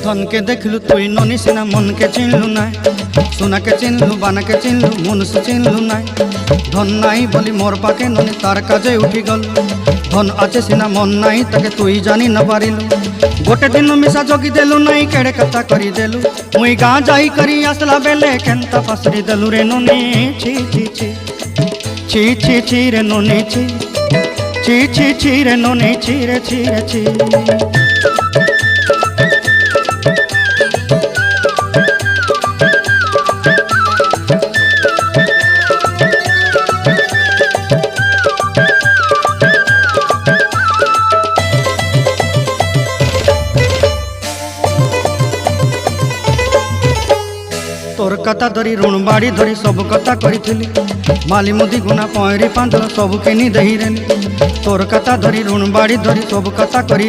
धन के देखलु तुई ननी सिना मन के चिन्हलु ना सोना के चिन्हलु बाना के चिन्हलु मनुष्य चिन्हलु ना धन नाई बोली मोर पाके ननी तार काजे उठी गल धन आचे सिना मन नाई ताके तुई जानी न पारिलु गोटे दिन मिसा जगी देलु नाई केड़े कथा करी देलु मुई गाँ जाई करी आसला बेले केंता फासरी देलु रे ननी छी छी छी छी छी छी रे ननी छी छी छी छी रे ननी छी रे छी रे छी। तोर कथा धरी ऋण बाड़ी धरी सब कथा करी माली मुदी गुना पहरी पांदर सब किनी दही रेली तोर कथा धरी ऋण बाड़ी धरी सब कथा करी